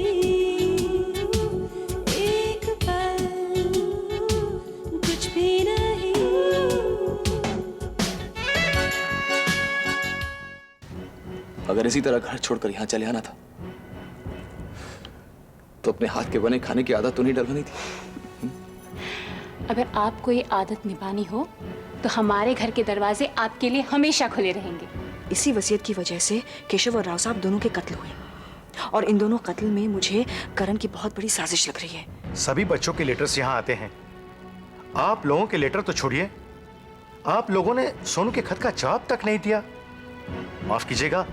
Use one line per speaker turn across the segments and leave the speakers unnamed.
जिंदगी एक पल कुछ भी नहीं।
अगर इसी तरह घर छोड़कर यहां चले आना था तो अपने हाथ के बने खाने की आदत तो नहीं डलवानी थी।
अगर आपको ये आदत निभानी हो तो हमारे घर के दरवाजे आपके लिए हमेशा खुले रहेंगे।
इसी वसीयत की वजह से केशव और राव साहब दोनों के कत्ल हुए और इन दोनों कत्ल में मुझे करण की बहुत बड़ी साजिश लग रही है।
सभी बच्चों के लेटर्स यहाँ आते हैं। आप लोगों के लेटर तो छोड़िए, आप लोगों ने सोनू के खत का जवाब तक नहीं दिया। माफ कीजिएगा,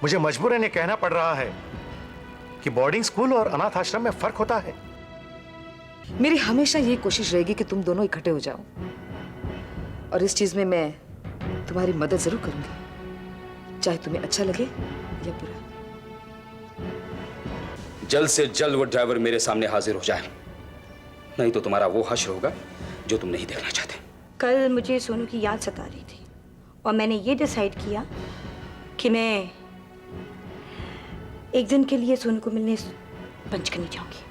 मुझे मजबूरन ये कहना पड़ रहा है कि बोर्डिंग स्कूल और अनाथ आश्रम में फर्क होता है।
मेरी हमेशा ये कोशिश रहेगी कि तुम दोनों इकट्ठे हो जाओ और इस चीज में मैं तुम्हारी मदद जरूर करूंगी, चाहे तुम्हें अच्छा लगे या बुरा।
जल्द से जल्द वो ड्राइवर मेरे सामने हाजिर हो जाए, नहीं तो तुम्हारा वो हश्र होगा जो तुम नहीं देखना चाहते।
कल मुझे सोनू की याद सता रही थी और मैंने ये डिसाइड किया कि मैं एक दिन के लिए सोनू को मिलने पंचकनी जाऊंगी।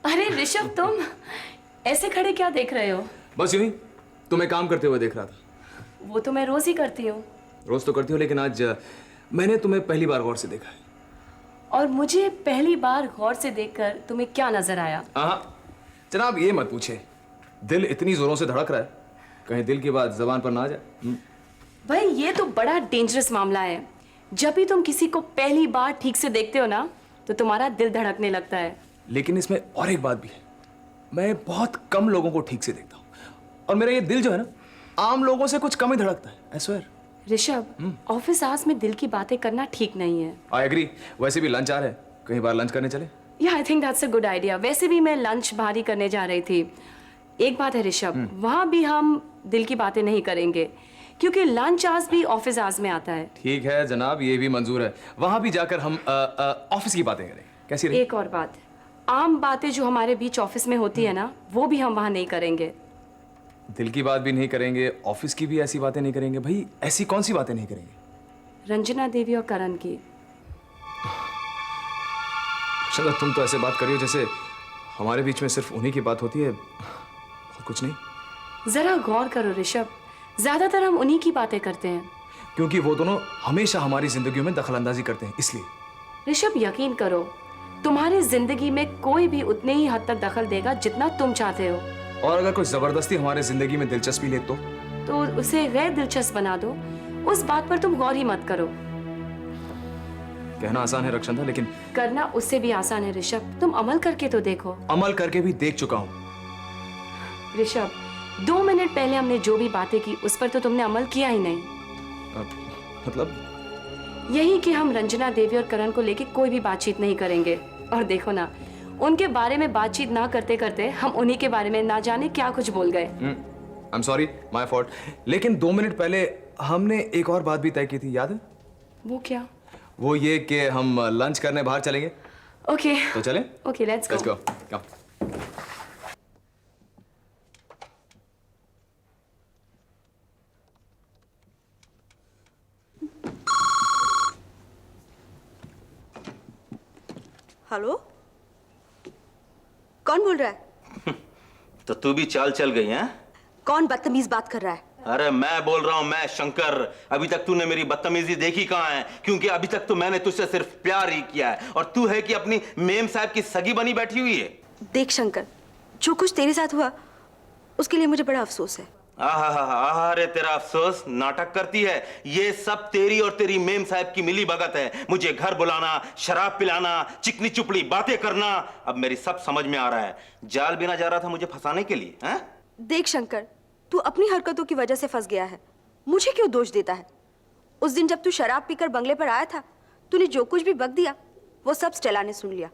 अरे ऋषभ, तुम ऐसे खड़े क्या देख रहे हो?
बस यूं ही तुम्हें काम करते हुए देख रहा था।
वो तो मैं रोज ही करती हूँ।
रोज तो करती हो, लेकिन आज मैंने तुम्हें पहली बार गौर से देखा है।
और मुझे पहली बार गौर से देखकर तुम्हें क्या नजर आया?
जनाब ये मत पूछे, दिल इतनी जोरों से धड़क रहा है, कहीं दिल की बात जबान पर ना आ जाए।
भाई ये तो बड़ा डेंजरस मामला है। जब भी तुम किसी को पहली बार ठीक से देखते हो ना तो तुम्हारा दिल धड़कने लगता है।
लेकिन इसमें और एक बात भी है, मैं बहुत कम लोगों को ठीक से देखता हूँ और मेरा ये दिल जो है ना आम लोगों से कुछ कम ही धड़कता है। I swear।
Rishabh, office hours में दिल की बातें करना ठीक नहीं है।
I agree। वैसे भी लंच आ रहा है, कहीं बार लंच करने चले?
I think that's a good idea. वैसे भी मैं लंच बाहर ही करने जा रही थी। एक बात है ऋषभ, वहां भी हम दिल की बातें नहीं करेंगे क्योंकि लंच आवर्स भी ऑफिस आवर्स में आता है।
ठीक है जनाब, ये भी मंजूर है। वहां भी जाकर हम ऑफिस की बातें करेंगे। कैसी रही?
एक और बात, आम बातें जो हमारे बीच ऑफिस में होती है ना, वो भी हम वहां नहीं करेंगे।
दिल की बात भी नहीं करेंगे, ऑफिस की भी ऐसी बातें नहीं करेंगे। भाई ऐसी कौन सी बातें नहीं करेंगे?
रंजना देवी और करण की।
चलो तुम तो ऐसे बात करियो जैसे हमारे बीच में सिर्फ उन्हीं की बात होती है और कुछ नहीं।
जरा गौर करो ऋषभ, ज्यादातर हम उन्हीं की बातें करते हैं।
क्योंकि वो दोनों हमेशा हमारी जिंदगियों में दखलंदाजी करते हैं, इसलिए।
ऋषभ यकीन करो, तुम्हारी जिंदगी में कोई भी उतने ही हद तक दखल देगा जितना तुम चाहते हो।
और अगर कोई जबरदस्ती हमारे जिंदगी में दिलचस्पी ले तो
उसे गैर दिलचस्प बना दो। उस बात पर तुम गौर ही मत करो।
कहना आसान है रक्षांधा, लेकिन
करना उससे भी आसान है ऋषभ। तुम अमल करके तो देखो।
अमल करके भी देख चुका हूं।
ऋषभ, 2 मिनट पहले हमने जो भी बातें की उस पर तो तुमने अमल किया ही नहीं।
मतलब
यही कि हम रंजना देवी और करण को लेके कोई भी बातचीत नहीं करेंगे। और देखो ना, उनके बारे में बातचीत ना करते करते हम उन्हीं के बारे में ना जाने क्या कुछ बोल गए।
I am sorry, my fault. लेकिन 2 मिनट पहले हमने एक और बात भी तय की थी, याद है?
वो क्या?
वो ये कि हम लंच करने बाहर चलेंगे।
ओके
तो चलें?
Okay, let's go.
Come.
Hello, कौन बोल रहा है?
तो तू भी चाल चल गई हैं?
कौन बदतमीज बात कर रहा है?
अरे मैं बोल रहा हूं, मैं शंकर। अभी तक तूने मेरी बदतमीजी देखी कहां है? क्योंकि अभी तक तो मैंने तुझसे सिर्फ प्यार ही किया है और तू है कि अपनी मेम साहब की सगी बनी बैठी हुई है।
देख शंकर, जो कुछ तेरे साथ हुआ उसके लिए मुझे बड़ा अफसोस है।
अरे तेरा अफसोस नाटक करती है। ये सब तेरी और तेरी मेम साहब की मिली भगत है। मुझे घर बुलाना, शराब पिलाना, चिकनी चुपड़ी बातें करना, अब मेरी सब समझ में आ रहा है। जाल बिना जा रहा था मुझे फंसाने के लिए, हैं?
देख शंकर, तू अपनी हरकतों की वजह से फंस गया है, मुझे क्यों दोष देता है? उस दिन जब तू शराब पीकर बंगले पर आया था, तूने जो कुछ भी बक दिया वो सब स्टेला ने सुन लिया।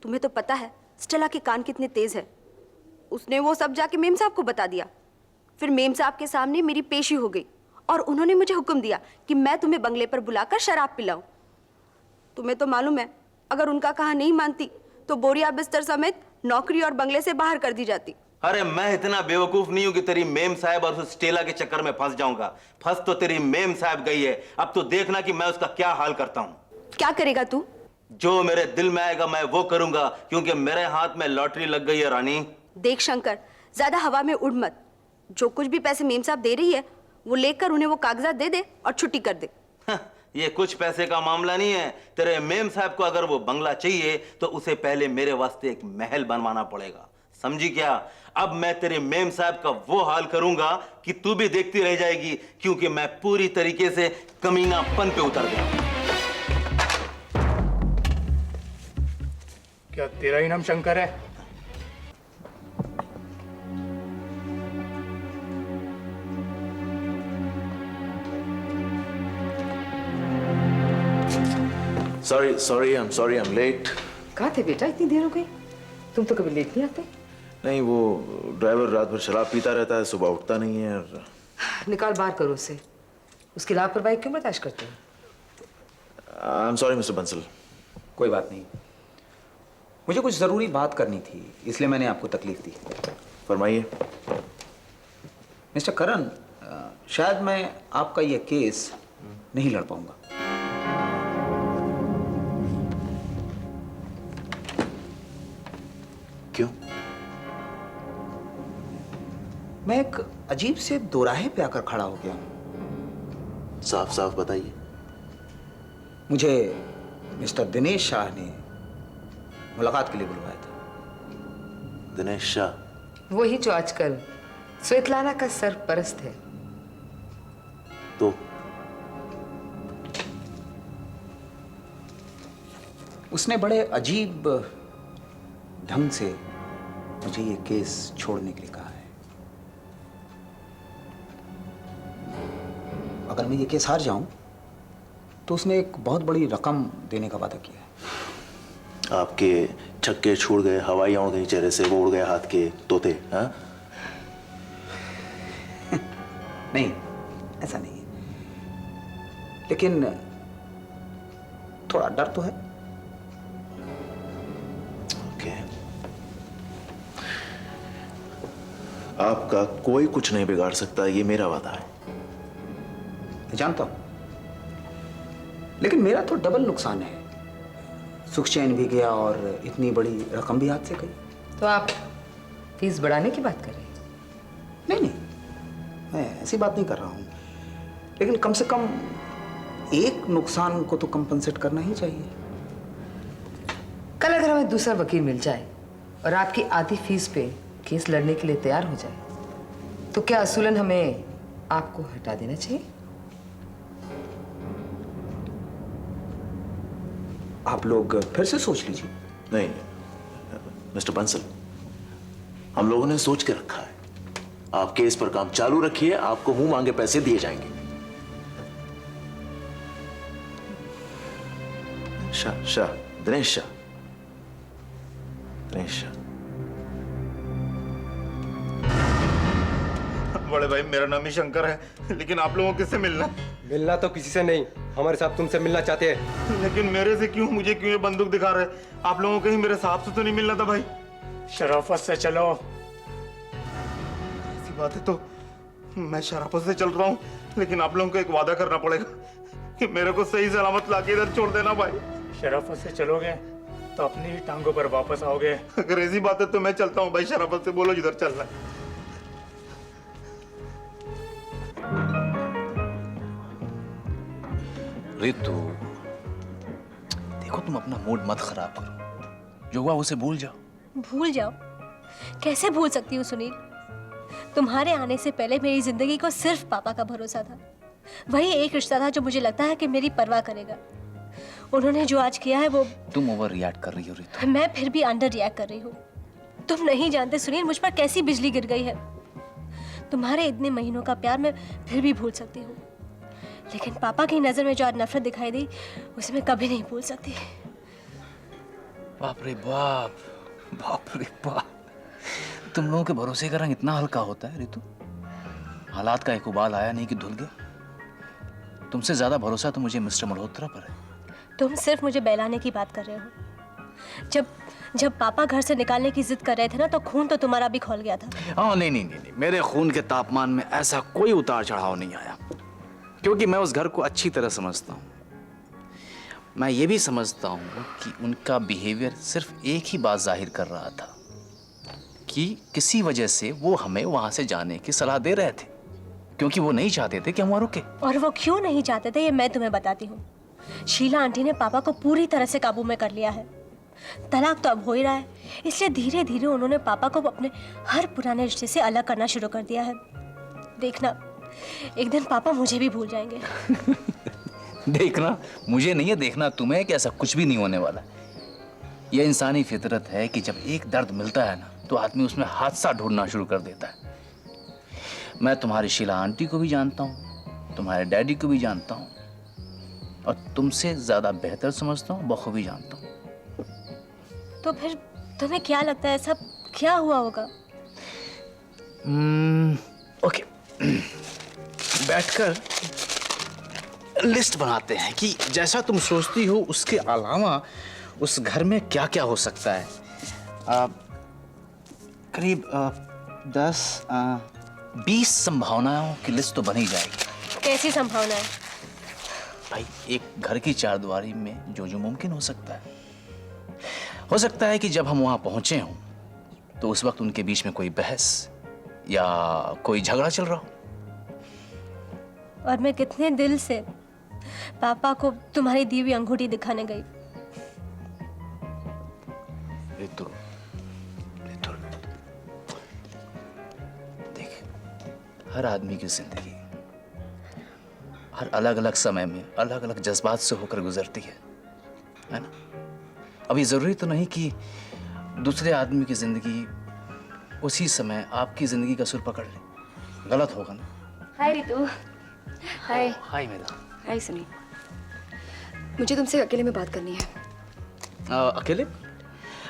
तुम्हें तो पता है स्टेला के कान कितने तेज है। उसने वो सब जाके मेम साहब को बता दिया। फिर मेम साहब के सामने मेरी पेशी हो गई और उन्होंने मुझे हुक्म दिया कि मैं तुम्हें बंगले पर बुलाकर शराब पिलाऊं। तुम्हें तो मालूम है, अगर उनका कहा नहीं मानती तो बोरिया बिस्तर समेत नौकरी और बंगले से बाहर कर दी जाती।
अरे मैं इतना बेवकूफ नहीं हूं कि तेरी मेम साहब और उस स्टेला के चक्कर में फंस जाऊंगा। फंस तो तेरी मेम साहब गई है, अब तो देखना कि मैं उसका क्या हाल करता हूं।
क्या करेगा तू?
जो मेरे दिल में आएगा मैं वो करूंगा, क्योंकि मेरे हाथ में लॉटरी लग गई है रानी।
देख शंकर, ज्यादा हवा में उड़ मत। जो कुछ भी पैसे मेम साहब दे रही है वो लेकर उन्हें वो कागजात दे दे और छुट्टी कर दे।
ये कुछ पैसे का मामला नहीं है। तेरे मेम साहब को अगर वो बंगला चाहिए तो उसे पहले मेरे वास्ते एक महल बनवाना पड़ेगा, समझी क्या? अब मैं तेरे मेम साहब का वो हाल करूंगा कि तू भी देखती रह जाएगी, क्योंकि मैं पूरी तरीके से कमीनापन पे उतर गया।
क्या तेरा ही नाम शंकर है?
Sorry I am late.
कहाँ थे बेटा, इतनी देर हो गई? तुम तो कभी लेट नहीं आते।
नहीं, वो ड्राइवर रात भर शराब पीता रहता है, सुबह उठता नहीं है। और
निकाल बाहर करो उससे। उसकी लापरवाही क्यों बर्दाश्त करते हो?
I am sorry mister Bansal.
कोई बात नहीं, मुझे कुछ ज़रूरी बात करनी थी, इसलिए मैंने आपको तकलीफ दी।
फरमाइए।
मिस्टर करण, शायद मैं आपका ये केस नहीं लड़ पाऊंगा।
क्यों?
मैं एक अजीब से दोराहे पे आकर खड़ा हो गया।
साफ साफ बताइए।
मुझे मिस्टर दिनेश शाह ने मुलाकात के लिए बुलवाया था।
दिनेश शाह?
वही जो आजकल स्वेतलाना का सरपरस्त है।
तो
उसने बड़े अजीब ढंग से मुझे ये केस छोड़ने के लिए कहा है। अगर मैं ये केस हार जाऊं तो उसने एक बहुत बड़ी रकम देने का वादा किया है।
आपके छक्के छूट गए, हवाइयां उड़ गई चेहरे से, वो उड़ गए हाथ के तोते। हाँ?
नहीं, ऐसा नहीं है, लेकिन थोड़ा डर तो है।
ओके। आपका कोई कुछ नहीं बिगाड़ सकता, ये मेरा वादा है।
मैं जानता हूं, लेकिन मेरा तो डबल नुकसान है। सुख चैन भी गया और इतनी बड़ी रकम भी हाथ से गई।
तो आप फीस बढ़ाने की बात कर रहे हैं?
नहीं, मैं ऐसी बात नहीं कर रहा हूं, लेकिन कम से कम एक नुकसान को तो कंपनसेट करना ही चाहिए।
कल अगर हमें दूसरा वकील मिल जाए और आपकी आधी फीस पे केस लड़ने के लिए तैयार हो जाए, तो क्या असूलन हमें आपको हटा देना चाहिए?
आप लोग फिर से सोच लीजिए।
नहीं मिस्टर बंसल, हम लोगों ने सोच के रखा है। आप केस पर काम चालू रखिए, आपको मुंह मांगे पैसे दिए जाएंगे। शाह, दिनेश शाह।
बड़े भाई, मेरा नाम ही शंकर है, लेकिन आप लोगों किससे मिलना?
मिलना तो किसी से नहीं, हमारे साथ तुमसे मिलना चाहते हैं।
लेकिन मेरे से क्यों, मुझे क्यों ये बंदूक दिखा रहे? आप लोगों को ही मेरे साहब से तो नहीं मिलना था भाई?
शराफत से चलो।
ऐसी बात है तो मैं शराफत से चल रहा हूँ, लेकिन आप लोगों को एक वादा करना पड़ेगा कि मेरे को सही सलामत लाके इधर छोड़ देना भाई।
शराफत से चलोगे तो अपनी ही टांगों पर वापस आओगे।
अगर ऐसी बात है तो मैं चलता हूँ भाई, शराफत से बोलो जिधर चलना है।
रितु, देखो तुम अपना मूड मत खराब करो। जो हुआ उसे भूल जाओ।
भूल जाओ? कैसे भूल सकती हूँ सुनील? तुम्हारे आने से पहले मेरी जिंदगी को सिर्फ पापा का भरोसा था। वही एक रिश्ता था जो मुझे लगता है कि मेरी परवाह करेगा। उन्होंने जो आज किया है वो...
तुम ओवर रिएक्ट कर रही हो रितु।
मैं फिर भी अंडर रिएक्ट कर रही हूँ। तुम नहीं जानते सुनील, मुझ पर कैसी बिजली गिर गई है। तुम्हारे इतने महीनों का प्यार मैं फिर भी भूल सकती हूँ, लेकिन पापा की नजर में जो आज नफरत दिखाई दी उसे मैं कभी नहीं भूल सकती।
बाप रे बाप, बाप रे बाप।
तुम लोगों के भरोसे का रंग इतना हल्का होता है रितु? हालात का एक उबाल आया नहीं कि धुल गया। तुमसे ज्यादा भरोसा तो मुझे मिस्टर मल्होत्रा पर है।
तुम सिर्फ मुझे बहलाने की बात कर रहे हो। जब पापा घर से निकालने की जिद कर रहे थे ना, तो खून तो तुम्हारा भी खौल गया था।
हाँ नहीं, मेरे खून के तापमान में ऐसा कोई उतार चढ़ाव नहीं आया, क्योंकि मैं उस घर को अच्छी तरह समझता हूँ। मैं ये भी समझता हूँ कि उनका बिहेवियर सिर्फ एक ही बात जाहिर कर रहा था कि किसी वजह से वो हमें वहां से जाने की सलाह दे रहे थे, क्योंकि वो नहीं चाहते थे कि हम वहां रुके।
और वो क्यों नहीं चाहते थे ये मैं तुम्हें बताती हूँ। शीला आंटी ने पापा को पूरी तरह से काबू में कर लिया है। तलाक तो अब हो ही रहा है, इसलिए धीरे धीरे उन्होंने पापा को अपने हर पुराने रिश्ते से अलग करना शुरू कर दिया है। देखना, एक दिन पापा मुझे भी भूल जाएंगे।
देखना मुझे नहीं है, देखना तुम्हें कि ऐसा कुछ भी नहीं होने वाला। यह इंसानी फितरत है कि जब एक दर्द मिलता है ना, तो आदमी उसमें हादसा ढूंढना शुरू कर देता है। मैं तुम्हारी शीला आंटी को भी जानता हूँ, तुम्हारे डैडी को भी जानता हूँ, और तुमसे ज्यादा बेहतर समझता हूँ, बखूबी जानता हूँ।
तो फिर तुम्हें क्या लगता है सब क्या हुआ होगा?
ओके, बैठकर लिस्ट बनाते हैं कि जैसा तुम सोचती हो उसके अलावा उस घर में क्या क्या हो सकता है। करीब 10-20 संभावनाओं की लिस्ट तो बनी जाएगी।
कैसी संभावना है?
भाई, एक घर की चारदीवारी में जो जो मुमकिन हो सकता है। हो सकता है कि जब हम वहां पहुंचे हों तो उस वक्त उनके बीच में कोई बहस या कोई झगड़ा चल रहा हो।
और मैं कितने दिल से पापा को तुम्हारी दी हुई अंगूठी दिखाने गई।
रितु, देख, हर आदमी की जिंदगी हर अलग अलग समय में अलग अलग जज्बात से होकर गुजरती है ना? अब ये जरूरी तो नहीं कि दूसरे आदमी की जिंदगी उसी समय आपकी जिंदगी का सुर पकड़ ले। गलत होगा ना।
हाय रितु। हाय।
हाय मेरा।
हाय सुनी, मुझे तुमसे अकेले में बात करनी है।
अकेले?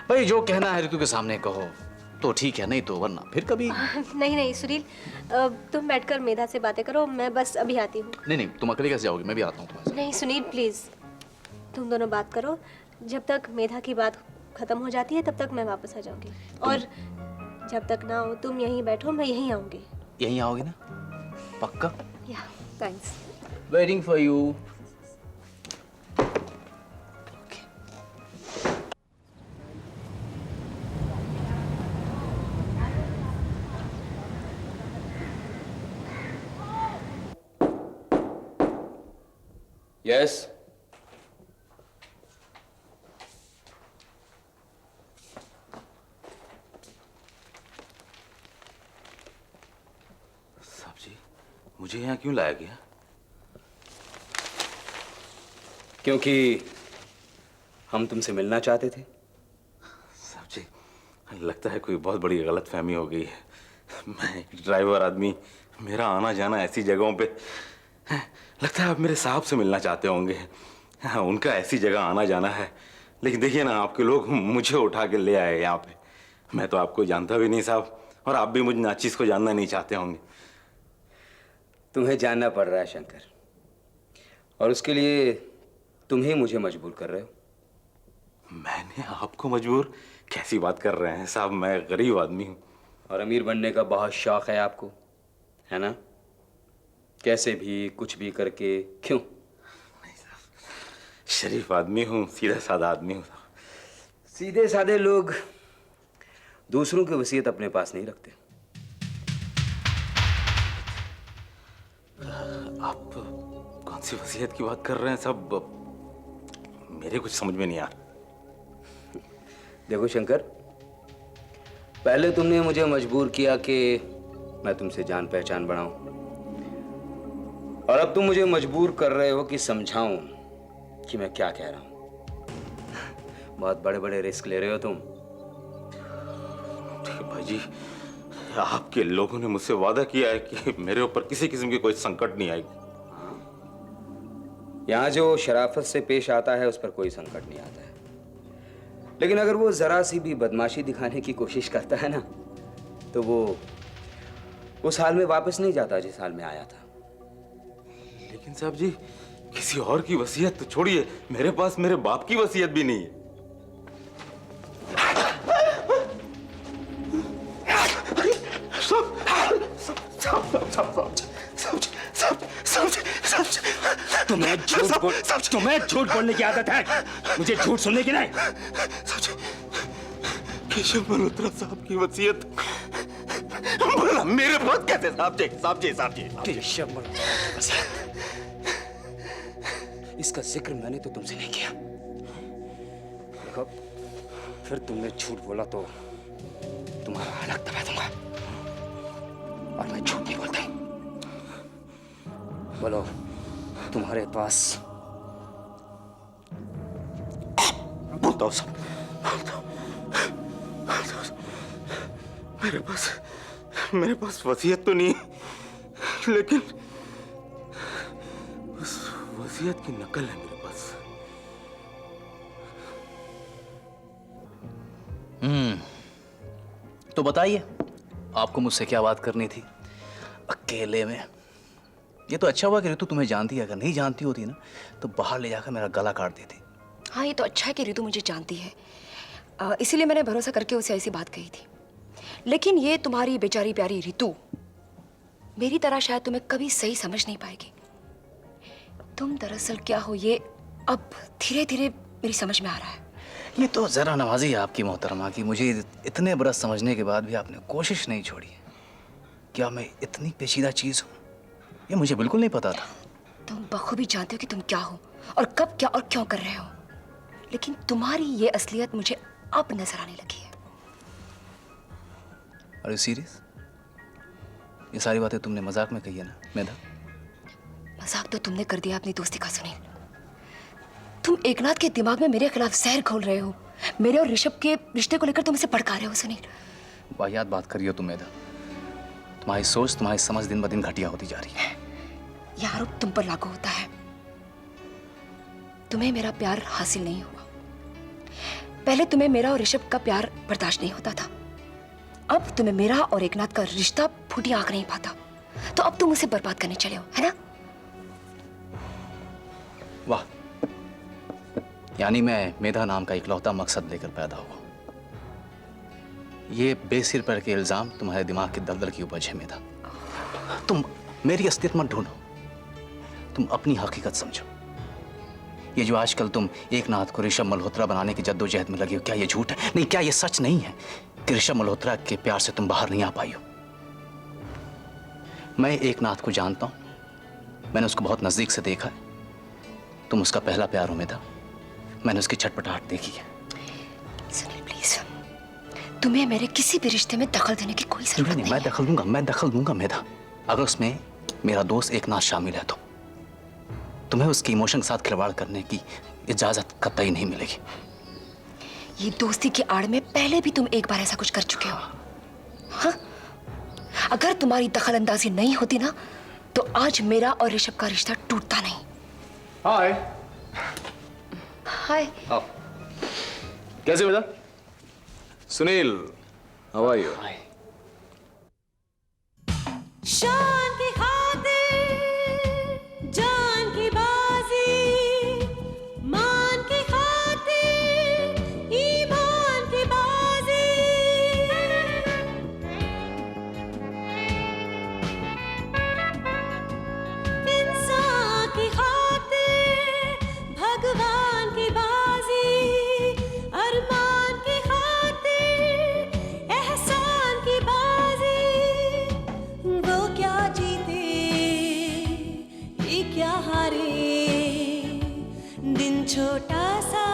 भाई, जो कहना है रितु के सामने कहो तो ठीक है, नहीं तो वरना फिर कभी।
नहीं सुनील, तुम बैठकर मेधा से बातें करो, मैं बस अभी आती हूँ।
नहीं, तुम अकेले कैसे जाओगे? मैं भी आता हूँ तुम्हारे साथ।
नहीं सुनील, प्लीज तुम दोनों बात करो। जब तक मेधा की बात खत्म हो जाती है तब तक मैं वापस आ जाऊंगी। और जब तक ना हो तुम यहीं बैठो, मैं यहीं आऊंगी।
यहीं आओगे ना? पक्का?
या, thanks.
Waiting for you.
Yes.
साहब जी, मुझे यहाँ क्यों लाया गया?
क्योंकि हम तुमसे मिलना चाहते थे।
साहब जी, लगता है कोई बहुत बड़ी गलतफहमी हो गई है। मैं एक ड्राइवर आदमी, मेरा आना जाना ऐसी जगहों पे, लगता है आप मेरे साहब से मिलना चाहते होंगे। हाँ, उनका ऐसी जगह आना जाना है। लेकिन देखिए ना, आपके लोग मुझे उठा के ले आए यहाँ पे। मैं तो आपको जानता भी नहीं साहब, और आप भी मुझे नाचिस को जानना नहीं चाहते होंगे।
तुम्हें जानना पड़ रहा है शंकर, और उसके लिए तुम ही मुझे मजबूर कर रहे हो।
मैंने आपको मजबूर? कैसी बात कर रहे हैं साहब, मैं गरीब आदमी हूँ।
और अमीर बनने का बहुत शौक है आपको, है ना? कैसे भी कुछ भी करके। क्यों?
नहीं साहब, शरीफ आदमी हूँ, सीधा साधा आदमी हूँ।
सीधे साधे लोग दूसरों की वसीयत अपने पास नहीं रखते।
आप कौन सी वसीयत की बात कर रहे हैं साहब? मेरे कुछ समझ में नहीं आ रहा।
देखो शंकर, पहले तुमने मुझे मजबूर किया कि मैं तुमसे जान पहचान बढ़ाऊं, और अब तुम मुझे मजबूर कर रहे हो कि समझाऊं कि मैं क्या कह रहा हूं। बहुत बड़े बड़े रिस्क ले रहे हो तुम।
भाई जी, आपके लोगों ने मुझसे वादा किया है कि मेरे ऊपर किसी किस्म की कोई संकट नहीं आएगी।
यहां जो शराफत से पेश आता है उस पर कोई संकट नहीं आता है, लेकिन अगर वो जरा सी भी बदमाशी दिखाने की कोशिश करता है ना, तो वो उस हाल में वापस नहीं जाता जिस हाल में आया था।
लेकिन साहब जी, किसी और की वसीयत तो छोड़िए, मेरे पास मेरे बाप की वसीयत भी नहीं है।
तुम्हें झूठ बोलने की आदत है, मुझे झूठ सुनने की नहीं।
केशव मल्होत्रा साहब की वसीयत बोला मेरे पास कैसे? साहब जी।
केशव मल्होत्रा की वसीयत, इसका जिक्र मैंने तो तुमसे नहीं किया। देखो, फिर तुमने झूठ बोला तो तुम्हारा हलक दबा दूंगा, और मैं झूठ नहीं बोलता। बोलो, तुम्हारे पास
बोलता हूँ सब। मेरे पास वसीयत तो नहीं, लेकिन उस वसीयत की नकल है मेरे पास।
तो बताइए, आपको मुझसे क्या बात करनी थी अकेले में? ये तो अच्छा हुआ कि ऋतु तुम्हें जानती है, अगर नहीं जानती होती ना तो बाहर ले जाकर मेरा गला काट देती।
हाँ, ये तो अच्छा है कि ऋतु मुझे जानती है, इसीलिए मैंने भरोसा करके उसे ऐसी बात कही थी। लेकिन ये तुम्हारी बेचारी प्यारी ऋतु मेरी तरह शायद तुम्हें कभी सही समझ नहीं पाएगी। तुम दरअसल क्या हो ये अब धीरे धीरे मेरी समझ में आ रहा है।
ये तो जरा नवाजी है आपकी मोहतरमा की, मुझे इतने बरस समझने के बाद भी आपने कोशिश नहीं छोड़ी। क्या मैं इतनी पेचीदा चीज हूँ, ये मुझे बिल्कुल नहीं पता था।
तुम बखूबी जानते हो कि तुम क्या हो और कब क्या और क्यों कर रहे हो, लेकिन तुम्हारी ये असलियत मुझे अब नजर आने लगी है।
Are you serious? ये सारी बातें तुमने मजाक में कही है ना मेधा?
मजाक तो तुमने कर दिया अपनी दोस्ती का सुनील। तुम एकनाथ के दिमाग में मेरे खिलाफ जहर घोल रहे हो। मेरे और ऋषभ के रिश्ते को लेकर तुम इसे भड़का रहे हो सुनील।
वाहियात बात करी हो तुम मेधा। तुम्हारी सोच, तुम्हारी समझ दिन ब दिन घटिया होती जा रही है।
यह आरोप तुम पर लागू होता है। तुम्हें मेरा प्यार हासिल नहीं हुआ। पहले तुम्हें मेरा और ऋषभ का प्यार बर्दाश्त नहीं होता था, अब तुम्हें मेरा और एकनाथ का रिश्ता फूटी आंख नहीं पाता, तो अब तुम उसे बर्बाद करने चले हो, है ना?
वाह, यानी मैं मेधा नाम का इकलौता मकसद लेकर पैदा हुआ। ये बेसिर पर के इल्जाम तुम्हारे दिमाग के दलदल की उपज है मेधा। तुम मेरी असलियत मत ढूंढो, तुम अपनी हकीकत समझो। ये जो आजकल तुम एकनाथ को ऋषभ मल्होत्रा बनाने की जद्दोजहद में लगे हो, क्या ये झूठ है? नहीं, क्या ये सच नहीं है कि ऋषभ मल्होत्रा के प्यार से तुम बाहर नहीं आ पाई हो? मैं एकनाथ को जानता हूं, मैंने उसको बहुत नजदीक से देखा है। तुम उसका पहला प्यार हो मेधा, मैंने उसकी छटपटाहट देखी है।
सुनील प्लीज, तुम्हें मेरे किसी भी रिश्ते में दखल देने की कोई जरूरत नहीं।
मैं दखल दूंगा मेधा, अगर उसमें मेरा दोस्त एकनाथ शामिल है तो तुम्हें उसके इमोशन के साथ खिलवाड़ करने की इजाजत कतई नहीं मिलेगी।
ये दोस्ती की आड़ में पहले भी तुम एक बार ऐसा कुछ कर चुके हो। हाँ? अगर तुम्हारी दखल अंदाजी नहीं होती ना तो आज मेरा और ऋषभ का रिश्ता टूटता नहीं।
हाय।
हाय।
आओ। कैसे बेटा? Sunil, how are you?
शान की खातिर जान की बाजी, मान की खातिर ईमान की बाजी। इंसान की खातिर भगवान की बाजी, अरमान की खातिर एहसान की बाजी। वो क्या जीते ये क्या हारे, दिन छोटा सा